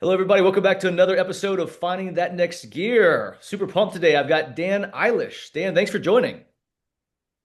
Hello, everybody. Welcome back to another episode of Finding That Next Gear. Super pumped today. I've got Dan Eilish. Dan, thanks for joining.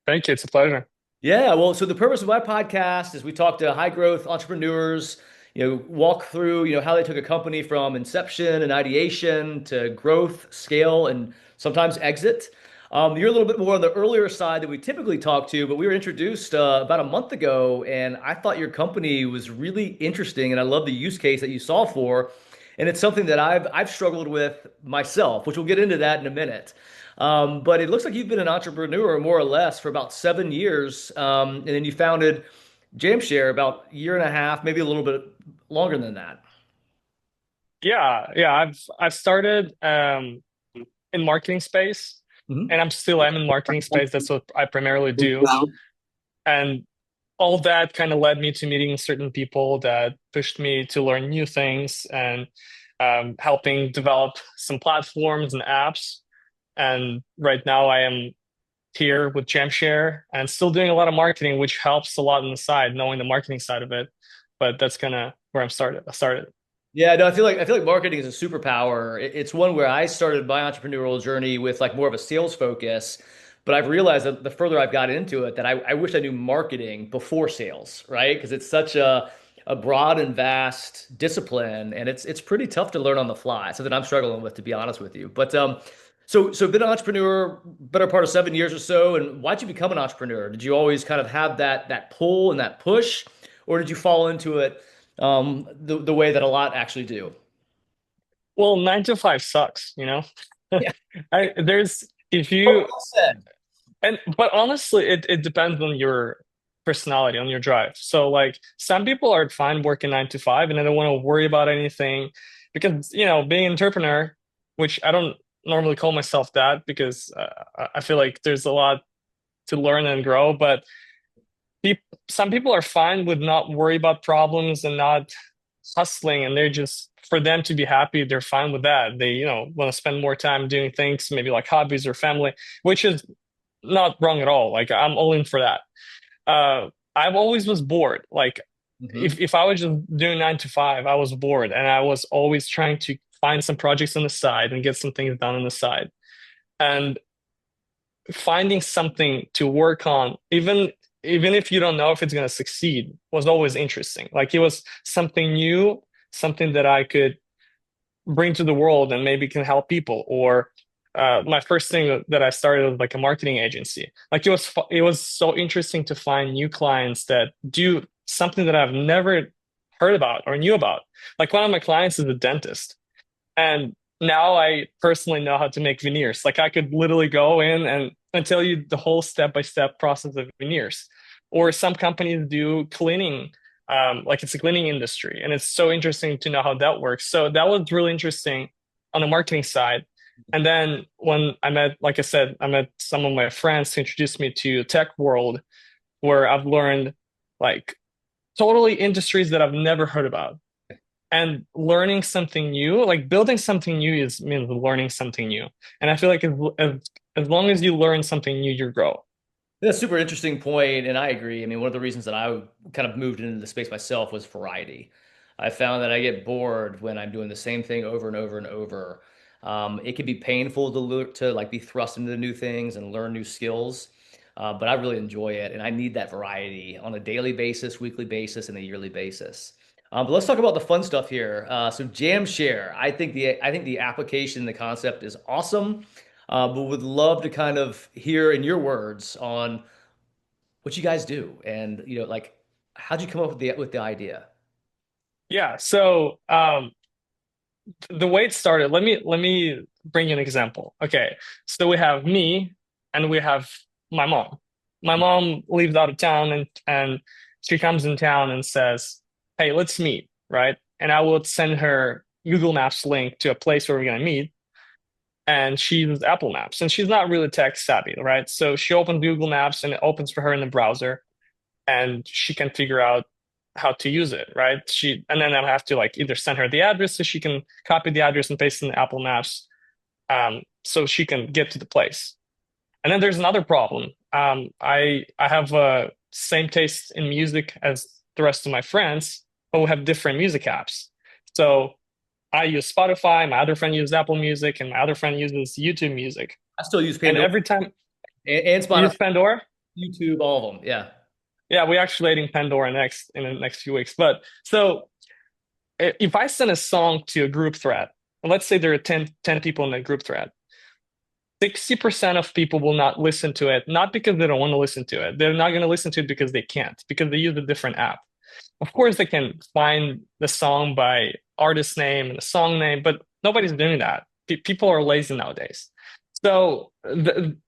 Thank you. It's a pleasure. Yeah, well, so the purpose of my podcast is we talk to high growth entrepreneurs, walk through, how they took a company from inception and ideation to growth, scale, and sometimes exit. You're a little bit more on the earlier side that we typically talk to, but we were introduced about a month ago, and I thought your company was really interesting, and I love the use case that you solve for, and it's something that I've struggled with myself, which we'll get into that in a minute. But it looks like you've been an entrepreneur more or less for about 7 years, and then you founded Jamshare about a year and a half, maybe a little bit longer than that. Yeah. I've started in marketing space, Mhm. and I'm in marketing space. That's what I primarily do. And all that kind of led me to meeting certain people that pushed me to learn new things and helping develop some platforms and apps. And right now I am here with Jamshare and still doing a lot of marketing, which helps a lot on the side, knowing the marketing side of it. But that's kind of where I started. Yeah, no, I feel like marketing is a superpower. It's one where I started my entrepreneurial journey with like more of a sales focus, but I've realized that the further I've got into it, that I wish I knew marketing before sales, right? Because it's such a broad and vast discipline, and it's pretty tough to learn on the fly. Something I'm struggling with, to be honest with you. But so been an entrepreneur better part of 7 years or so, and why'd you become an entrepreneur? Did you always kind of have that pull and that push, or did you fall into it? The way that a lot actually do. Well, 9 to 5 sucks, you know? Yeah. There's if Oh, you well said. and but honestly, it depends on your personality, on your drive. So like some people are fine working 9 to 5 and they don't want to worry about anything because being an entrepreneur, which I don't normally call myself that because I feel like there's a lot to learn and grow, but some people are fine with not worry about problems and not hustling, and they're just for them to be happy, they're fine with that. They want to spend more time doing things, maybe like hobbies or family, which is not wrong at all. Like I'm all in for that. I've always was bored. Like Hmm. if I was just doing 9 to 5, I was bored, and I was always trying to find some projects on the side and get some things done on the side. And finding something to work on, even if you don't know if it's going to succeed, was always interesting. Like it was something new, something that I could bring to the world and maybe can help people. Or my first thing that I started was like a marketing agency. Like it was so interesting to find new clients that do something that I've never heard about or knew about. Like one of my clients is a dentist, and now I personally know how to make veneers. Like I could literally go in and tell you the whole step-by-step process of veneers. Or some companies do cleaning, like it's a cleaning industry. And it's so interesting to know how that works. So that was really interesting on the marketing side. And then when like I said, I met some of my friends who introduced me to tech world, where I've learned like totally industries that I've never heard about, and learning something new. Like building something new is means learning something new, and I feel like as long as you learn something new, you grow. That's a super interesting point, and I agree. I mean, one of the reasons that I kind of moved into the space myself was variety. I found that I get bored when I'm doing the same thing over and over and over. It can be painful to like be thrust into new things and learn new skills, but I really enjoy it, and I need that variety on a daily basis, weekly basis, and a yearly basis. But let's talk about the fun stuff here. So Jamshare, I think the application, the concept is awesome, but would love to kind of hear in your words on what you guys do, and like how'd you come up with the idea? Yeah. So the way it started, let me bring you an example. Okay. So we have me and we have my mom. My mom lives out of town, and she comes in town and says, "Hey, let's meet," right? And I would send her Google Maps link to a place where we're gonna meet, and she uses Apple Maps, and she's not really tech savvy, right? So she opens Google Maps and it opens for her in the browser, and she can figure out how to use it, right? And then I have to like either send her the address so she can copy the address and paste it in Apple Maps, so she can get to the place. And then there's another problem. I have same taste in music as the rest of my friends, but we have different music apps. So I use Spotify, my other friend uses Apple Music, and my other friend uses YouTube Music. I still use And Pandora every time and you Spotify, use Pandora, YouTube, all of them. Yeah. yeah, we're actually adding Pandora next in the next few weeks. But so if I send a song to a group thread, and let's say there are 10 people in that group thread, 60% of people will not listen to it, not because they don't want to listen to it. They're not going to listen to it because they can't, because they use a different app. Of course, they can find the song by artist name and the song name, but nobody's doing that. People are lazy nowadays. So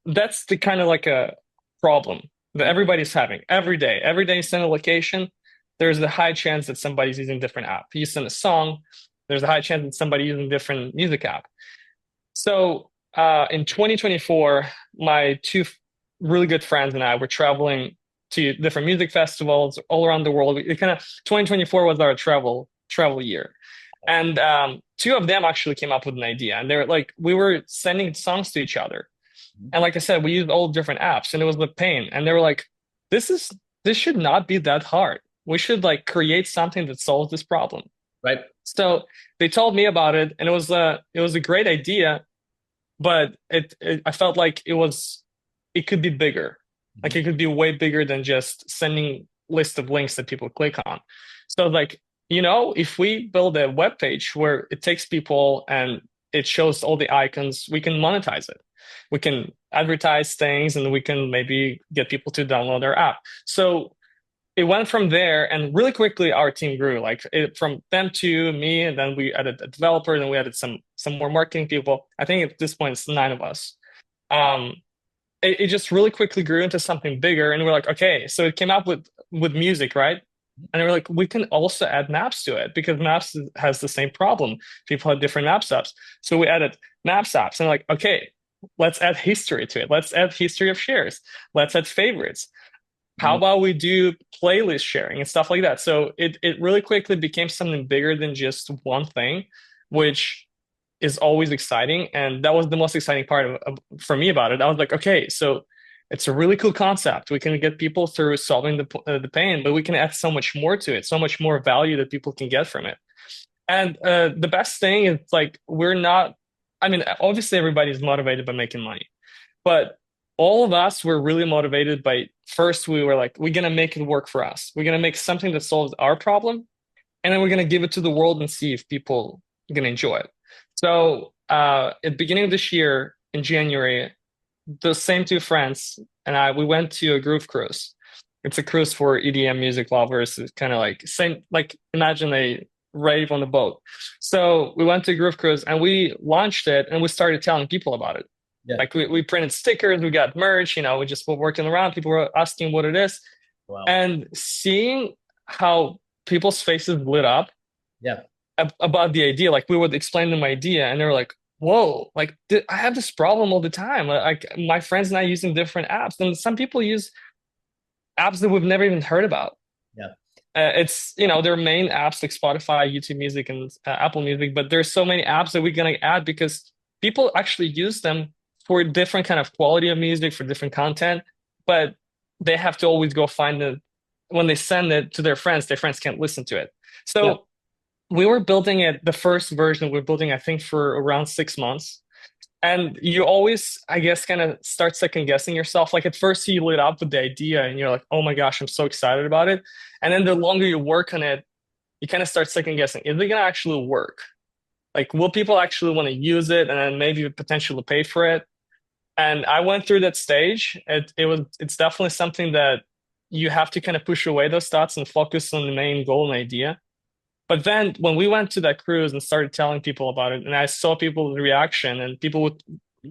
that's the kind of like a problem that everybody's having every day. Every day you send a location, there's a high chance that somebody's using a different app. You send a song, there's a high chance that somebody's using a different music app. So in 2024, my two really good friends and I were traveling to different music festivals all around the world. It kind of 2024 was our travel year, and two of them actually came up with an idea, and they're like, we were sending songs to each other, and like I said, we used all different apps, and it was the pain, and they were like, this should not be that hard. We should like create something that solves this problem. Right. So they told me about it, and it was a great idea, but I felt like it could be bigger. Like Mhm. it could be way bigger than just sending list of links that people click on. So like, if we build a web page where it takes people and it shows all the icons, we can monetize it. We can advertise things and we can maybe get people to download our app. So it went from there, and really quickly our team grew. Like from them to me, and then we added a developer, and then we added some more marketing people. I think at this point it's 9 of us. Um, it just really quickly grew into something bigger, and we're like, okay, so it came up with music, right? And we're like, we can also add maps to it because maps has the same problem. People have different maps apps, so we added maps apps, and like, okay, let's add history to it. Let's add history of shares. Let's add favorites. How Mhm. about we do playlist sharing and stuff like that? So it really quickly became something bigger than just one thing, which is always exciting. And that was the most exciting part for me about it. I was like, okay, so it's a really cool concept. We can get people through solving the pain, but we can add so much more to it, so much more value that people can get from it. And the best thing is like we're not. I mean, obviously everybody's motivated by making money, but all of us were really motivated by first we were like, we're gonna make it work for us. We're gonna make something that solves our problem, and then we're gonna give it to the world and see if people are gonna enjoy it. So at the beginning of this year in January, the same two friends and I we went to a groove cruise. It's a cruise for EDM music lovers. It's kind of like same like imagine a rave on the boat. So we went to a groove cruise and we launched it and we started telling people about it. Yeah. Like we printed stickers, we got merch, we just were working around. People were asking what it is. Wow. And seeing how people's faces lit up Yeah. about the idea, like we would explain them idea, and they were like, "Whoa! Like I have this problem all the time. Like my friends and I using different apps, and some people use apps that we've never even heard about. Yeah. It's their main apps like Spotify, YouTube Music, and Apple Music, but there's so many apps that we're gonna add because people actually use them for different kind of quality of music, for different content, but they have to always go find it when they send it to their friends can't listen to it. Yeah. So we were building it, the first version we are building, I think, for around 6 months. And you always, I guess, kind of start second guessing yourself. Like at first you lit up with the idea and you're like, oh my gosh, I'm so excited about it. And then the longer you work on it, you kind of start second guessing. Is it gonna actually work? Like, will people actually want to use it and then maybe potentially pay for it? And I went through that stage. It's definitely something that you have to kind of push away those thoughts and focus on the main goal and idea. But then when we went to that cruise and started telling people about it, and I saw people's reaction and people would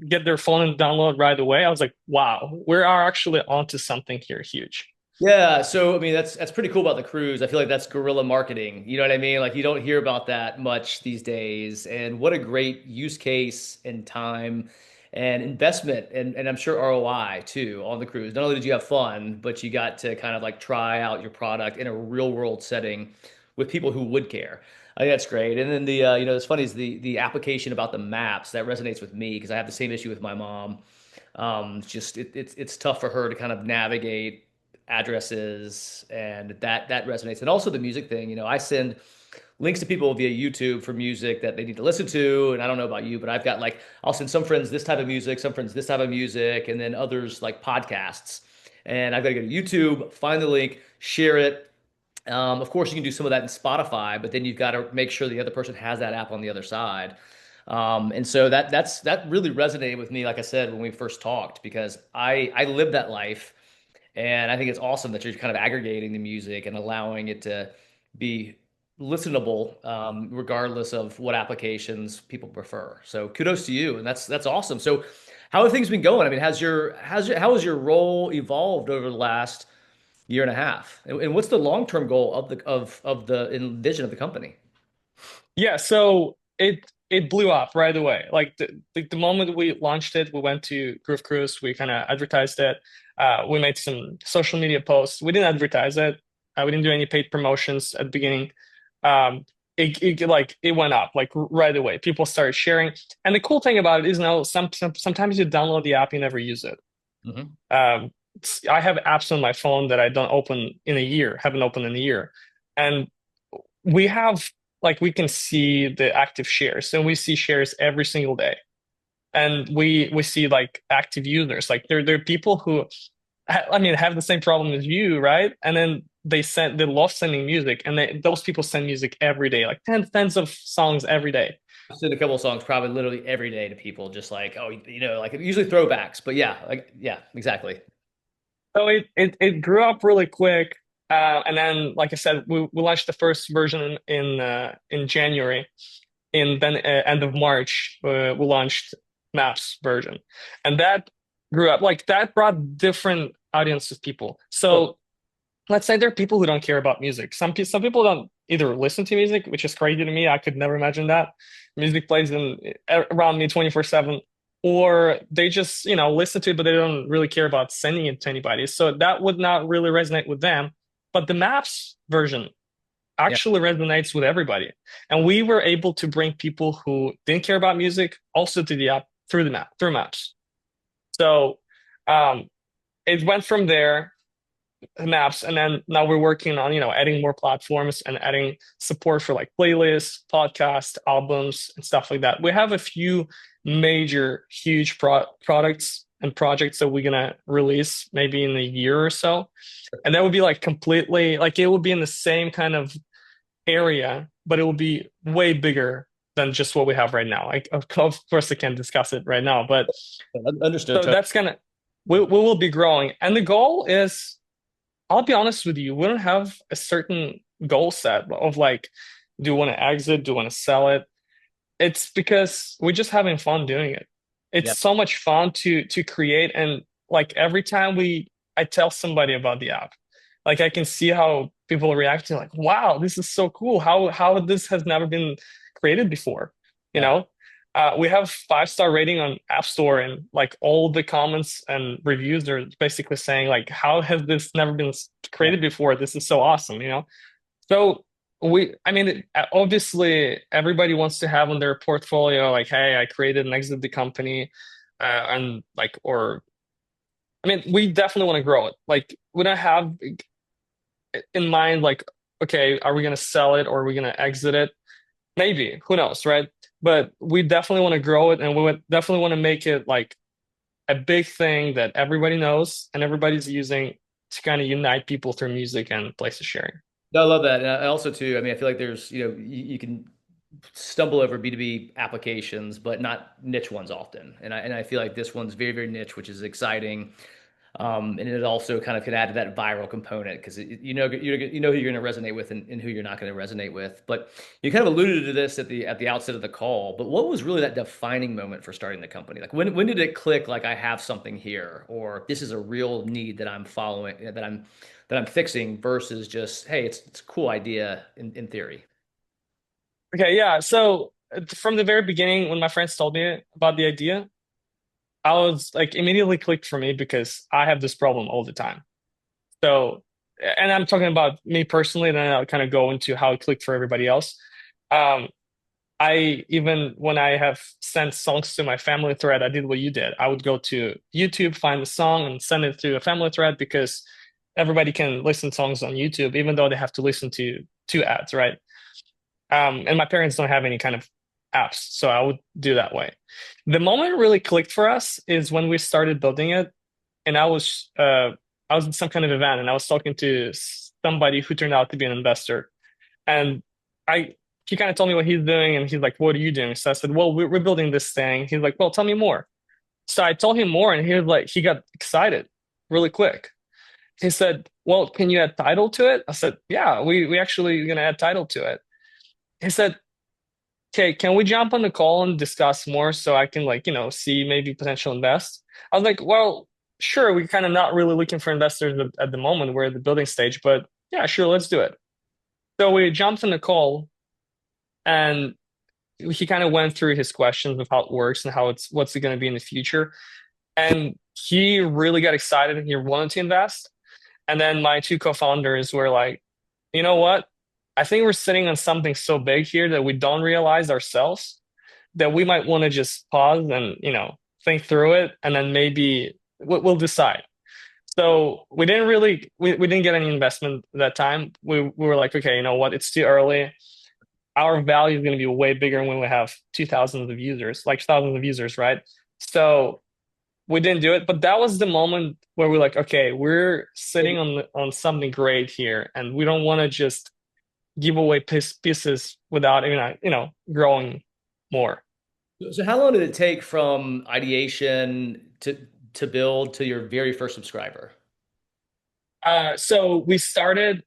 get their phone and download right away, I was like, wow, we are actually onto something here huge. Yeah, so I mean that's pretty cool about the cruise. I feel like that's guerrilla marketing. You know what I mean? Like you don't hear about that much these days. And what a great use case and time and investment and I'm sure ROI too on the cruise. Not only did you have fun, but you got to kind of like try out your product in a real world setting with people who would care. I think that's great. And then it's funny is the application about the maps that resonates with me because I have the same issue with my mom. It's just it's tough for her to kind of navigate addresses, and that resonates. And also the music thing. I send links to people via YouTube for music that they need to listen to. And I don't know about you, but I've got like I'll send some friends this type of music, some friends this type of music, and then others like podcasts. And I've got to go to YouTube, find the link, share it. Of course, you can do some of that in Spotify, but then you've got to make sure the other person has that app on the other side. And so that really resonated with me, like I said, when we first talked, because I lived that life, and I think it's awesome that you're kind of aggregating the music and allowing it to be listenable, regardless of what applications people prefer. So kudos to you, and that's awesome. So how have things been going? I mean, how has your role evolved over the last year and a half? And what's the long-term goal of the vision of the company? Yeah, so it blew up right away. Like the moment we launched it, we went to Groove Cruise, we kind of advertised it. We made some social media posts. We didn't advertise it. We didn't do any paid promotions at the beginning. Um, it went up like right away. People started sharing. And the cool thing about it is now sometimes you download the app, you never use it. Hmm. Um, I have apps on my phone that I don't open in a year, haven't opened in a year. And we have like we can see the active shares and we see shares every single day. And we see like active users. Like there are people who I mean have the same problem as you, right? And then they love sending music and those people send music every day, like tens of songs every day. I send a couple of songs probably literally every day to people, just like, oh, like usually throwbacks, but yeah, like yeah, exactly. So it grew up really quick. And then, like I said, we launched the first version in January. In then end of March, we launched Maps version, and that grew up like that brought different audience of people. Sure. So let's say there are people who don't care about music. Some people don't either listen to music, which is crazy to me. I could never imagine that. Music plays around me 24/7, or they just, listen to it, but they don't really care about sending it to anybody. So that would not really resonate with them. But the Maps version Yeah. actually resonates with everybody. And we were able to bring people who didn't care about music also to the app through Maps. So um, it went from there Maps, and then now we're working on adding more platforms and adding support for like playlists, podcast, albums, and stuff like that. We have a few major huge products and projects that we're gonna release maybe in a year or so, and that would be like completely like it will be in the same kind of area, but it will be way bigger than just what we have right now. Like of course I can't discuss it right now, but Understood. so that's gonna we will be growing, and the goal is I'll be honest with you, we don't have a certain goal set of like, do you want to exit? Do you want to sell it? It's because we're just having fun doing it. It's Yeah. so much fun to create. And like every time I tell somebody about the app, like I can see how people react to like, wow, this is so cool. How this has never been created before, you Yeah. know? We have 5-star rating on App Store, and like all the comments and reviews are basically saying like, how has this never been Yeah. created before? This is so awesome, you know? So I mean, obviously everybody wants to have on their portfolio, like, hey, I created and exited the company, and like, or I mean, we definitely want to grow it. Like, we don't have in mind, like, okay, are we going to sell it or are we going to exit it? Maybe, who knows, right? But we definitely want to grow it, and we would definitely want to make it like a big thing that everybody knows and everybody's using to kind of unite people through music and places sharing. No, I love that. And I also too, I mean, I feel like there's, you can stumble over B2B applications, but not niche ones often. And I feel like this one's very, very niche, which is exciting. And it also kind of can add to that viral component because you know who you're going to resonate with and who you're not going to resonate with. But you kind of alluded to this at the outset of the call. But what was really that defining moment for starting the company? Like when did it click? Like I have something here, or this is a real need that I'm following, that I'm fixing, versus just hey, it's a cool idea in theory. Okay, yeah. So from the very beginning, when my friends told me about the idea, I was like immediately clicked for me because I have this problem all the time. So, and I'm talking about me personally, then I'll kind of go into how it clicked for everybody else. Um, I even when I have sent songs to my family thread, I did what you did. I would go to YouTube, find the song, and send it to a family thread because everybody can listen to songs on YouTube, even though they have to listen to ads, right? And my parents don't have any kind of apps, so I would do that way. The moment it really clicked for us is when we started building it, and I was at some kind of event, and I was talking to somebody who turned out to be an investor, and I he kind of told me what he's doing, and he's like, "What are you doing?" So I said, "Well, we're building this thing." He's like, "Well, tell me more." So I told him more, and he was like, he got excited really quick. He said, "Well, can you add title to it?" I said, "Yeah, we actually gonna add title to it." He said, "Okay, can we jump on the call and discuss more so I can like, see maybe potential invest?" I was like, "Well, sure, we're kind of not really looking for investors at the moment. We're at the building stage, but yeah, sure, let's do it." So we jumped on the call, and he kind of went through his questions of how it works and how what's it going to be in the future. And he really got excited and he wanted to invest. And then my two co-founders were like, "You know what? I think we're sitting on something so big here that we don't realize ourselves that we might want to just pause and, think through it, and then maybe we'll decide." So we didn't get any investment that time. We were like, okay, you know what? It's too early. Our value is going to be way bigger when we have two thousands of users, like thousands of users, right? So we didn't do it, but that was the moment where we're like, okay, we're sitting on something great here, and we don't want to just give away pieces without growing more. So how long did it take from ideation to build to your very first subscriber? So we started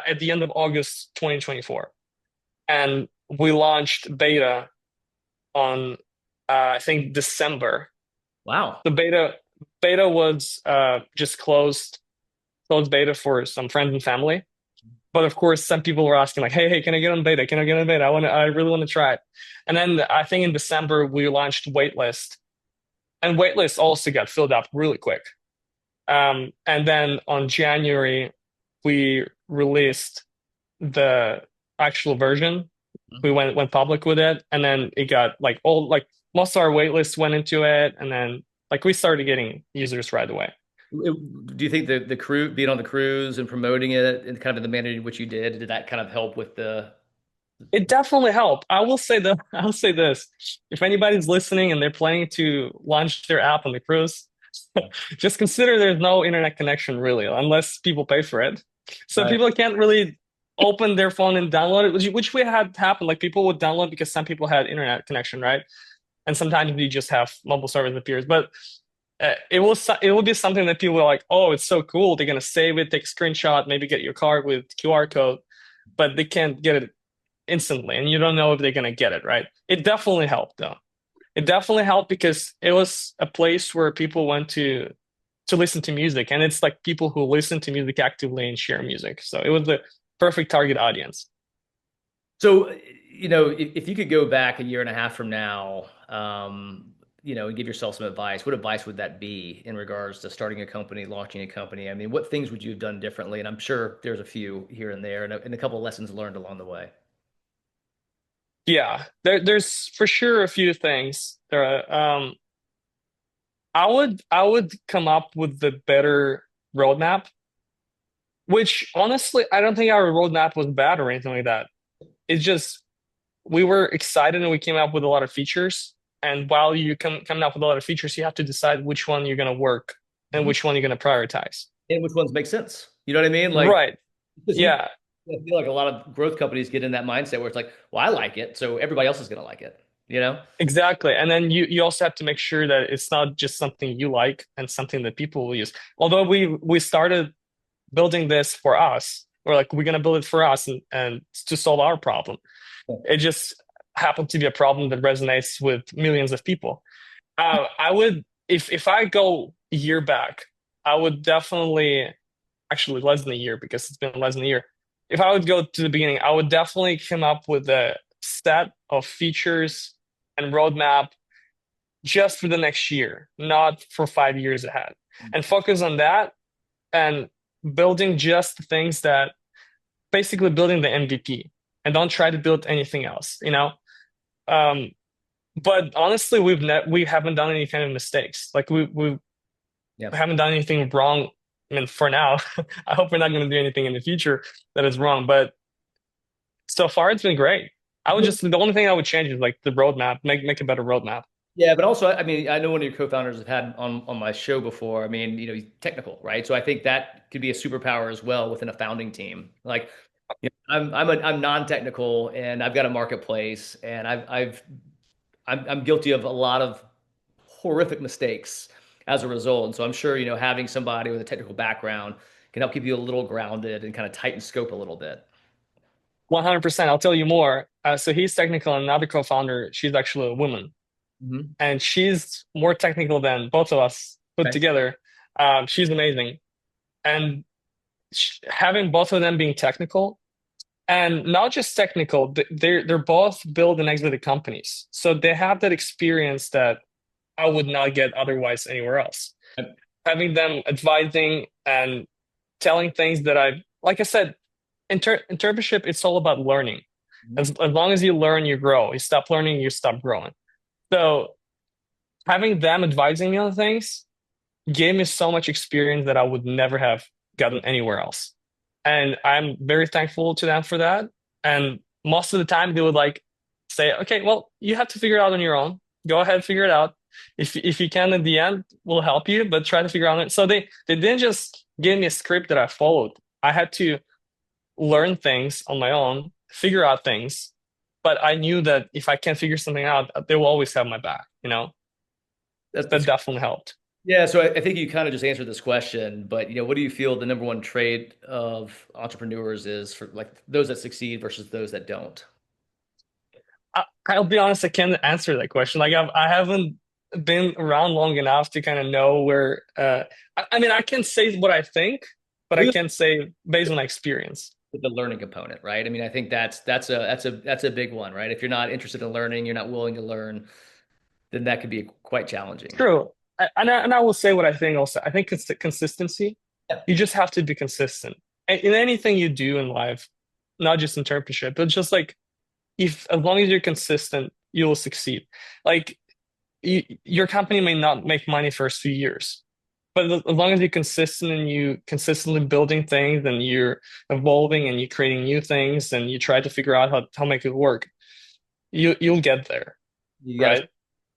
at the end of August 2024, and we launched beta on I think December. Wow. The beta was just closed beta for some friends and family. But of course, some people were asking like, "Hey, can I get on beta? Can I get on beta? I really want to try it." And then I think in December we launched waitlist, and waitlist also got filled up really quick. And then on January we released the actual version. We went public with it, and then it got like all like most of our waitlist went into it, and then like we started getting users right away. Do you think the crew being on the cruise and promoting it and kind of in the manner in which you did that kind of help with the It definitely helped. I will say that I'll say this. If anybody's listening and they're planning to launch their app on the cruise, just consider there's no internet connection really, unless people pay for it. So right? people can't really open their phone and download it, which we had happen. Like people would download because some people had internet connection, right? And sometimes you just have mobile service appears. But it will be something that people are like, "Oh, it's so cool." They're gonna save it, take a screenshot, maybe get your card with QR code, but they can't get it instantly, and you don't know if they're gonna get it, right? It definitely helped though. It definitely helped because it was a place where people went to listen to music, and it's like people who listen to music actively and share music. So it was the perfect target audience. So, if you could go back a year and a half from now, and give yourself some advice, what advice would that be in regards to starting a company, launching a company? I mean, what things would you have done differently? And I'm sure there's a few here and there, and a couple of lessons learned along the way. Yeah, there's for sure a few things. I would come up with the better roadmap, which honestly I don't think our roadmap was bad or anything like that. It's just we were excited and we came up with a lot of features. And while you coming up with a lot of features, you have to decide which one you're gonna work and Mhm. which one you're gonna prioritize. And which ones make sense? You know what I mean? Like, Right. because Yeah, I feel like a lot of growth companies get in that mindset where it's like, well, I like it, so everybody else is going to like it, you know? exactly. And then you also have to make sure that it's not just something you like and something that people will use. Although we started building this for us, we're like, we're gonna build it for us and to solve our problem. It just happened to be a problem that resonates with millions of people. I would, if I go a year back, I would definitely, actually less than a year because it's been less than a year. If I would go to the beginning, I would definitely come up with a set of features and roadmap just for the next year, not for 5 years ahead, and focus on that and building just the things that basically building the MVP, and don't try to build anything else. Um, but honestly, we haven't done any kind of mistakes. Like we Yeah. haven't done anything wrong I mean, for now, I hope we're not going to do anything in the future that is wrong. But so far, it's been great. I would just the only thing I would change is like the roadmap, make a better roadmap. Yeah, but also, I mean, I know one of your co-founders have had on my show before. I mean, he's technical, right? So I think that could be a superpower as well within a founding team. Like, I'm non-technical, and I've got a marketplace, and I'm guilty of a lot of horrific mistakes as a result. And so I'm sure, having somebody with a technical background can help keep you a little grounded and kind of tighten scope a little bit. 100%. I'll tell you more. So he's technical, and another co-founder, she's actually a woman, Hmm. and she's more technical than both of us put Okay. together. She's amazing, and having both of them being technical and not just technical, they're both built and exited companies, so they have that experience that I would not get otherwise anywhere else. Having them advising and telling things that like I said, internship, it's all about learning. As long as you learn, you grow. You stop learning, you stop growing. So having them advising me on things gave me so much experience that I would never have gotten anywhere else. And I'm very thankful to them for that. And most of the time they would like say, okay, well, you have to figure it out on your own. Go ahead, figure it out. If you can at the end, we'll help you, but try to figure out it. So they didn't just give me a script that I followed. I had to learn things on my own, figure out things. But I knew that if I can't figure something out, they will always have my back, you know? That That's definitely helped. Yeah, so I think you kind of just answered this question, but what do you feel the number one trait of entrepreneurs is for like those that succeed versus those that don't? I'll be honest, I can't answer that question. Like I haven't been around long enough to kind of know where. I mean, I can say what I think, but I We can't say based on my experience. The learning component, right? I mean, I think that's a big one, right? If you're not interested in learning, you're not willing to learn, then that could be quite challenging. True, and I will say what I think. Also, I think it's the consistency. Yeah. You just have to be consistent in anything you do in life, not just internship, but just like if as long as you're consistent, you will succeed. Like your company may not make money first few years, but as long as you're consistent and you consistently building things and you're evolving and you're creating new things and you try to figure out how to make it work, you'll get there, You got to, right?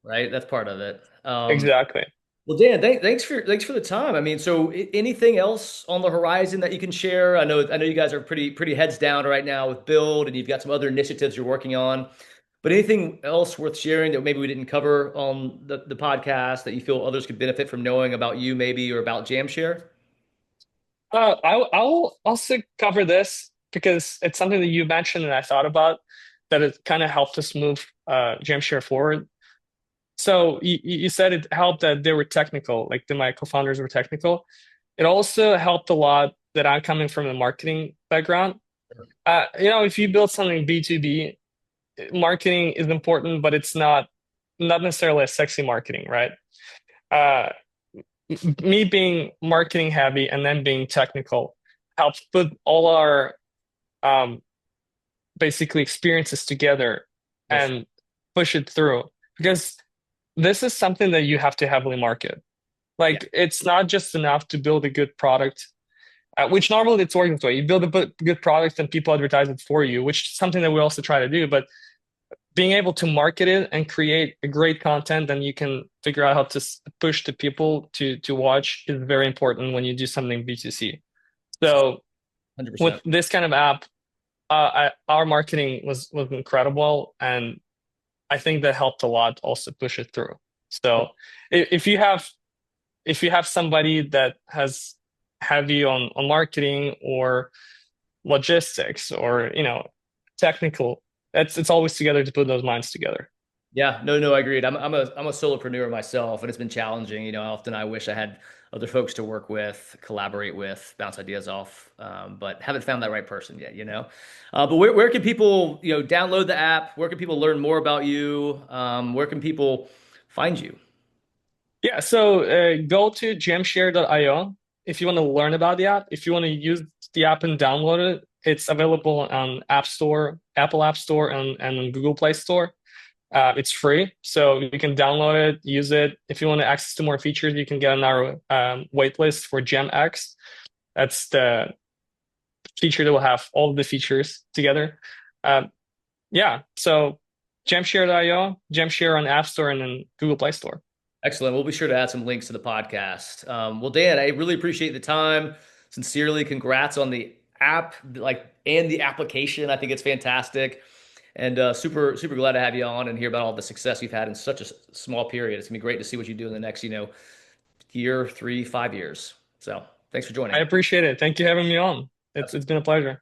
right? That's part of it. Exactly. Well, Dan, thanks for the time. I mean, so anything else on the horizon that you can share? I know you guys are pretty heads down right now with build, and you've got some other initiatives you're working on. But anything else worth sharing that maybe we didn't cover on the podcast that you feel others could benefit from knowing about you, maybe, or about Jamshare? I'll also cover this because it's something that you mentioned and I thought about that it kind of helped us move Jamshare forward. So you said it helped that they were technical, like my co-founders were technical. It also helped a lot that I'm coming from a marketing background. If you build something B2B, marketing is important, but it's not necessarily a sexy marketing, right? Uh, Me being marketing heavy and then being technical helps put all our um, basically experiences together Yes. and push it through because this is something that you have to heavily market. Yeah. Like it's not just enough to build a good product, which normally it's working this way. You build a good product and people advertise it for you, which is something that we also try to do. But being able to market it and create a great content and you can figure out how to push the people to watch is very important when you do something B2C. So with 100%. this kind of app, our marketing was incredible, and I think that helped a lot also push it through. So if you have somebody that has heavy on marketing or logistics or technical, it's always together to put those minds together. Yeah, no, I agreed. I'm a solopreneur myself, and it's been challenging. Often I wish I had other folks to work with, collaborate with, bounce ideas off, but haven't found that right person yet. But where can people download the app? Where can people learn more about you? Where can people find you? Yeah, so go to jamshare.io if you want to learn about the app. If you want to use the app and download it, it's available on App Store, Apple App Store, and on Google Play Store. It's free, so you can download it, use it. If you want to access to more features, you can get on our wait list for GemX. That's the feature that will have all of the features together. Um, yeah, so Jamshare.io, Jamshare on App Store and then Google Play Store. Excellent. We'll be sure to add some links to the podcast. Well, Dan, I really appreciate the time. Sincerely, congrats on the app, like, and the application. I think it's fantastic, and super glad to have you on and hear about all the success you've had in such a small period. It's gonna be great to see what you do in the next, year, 3, 5 years. So, thanks for I joining. appreciate it. Thank you for having me on. It's been a pleasure.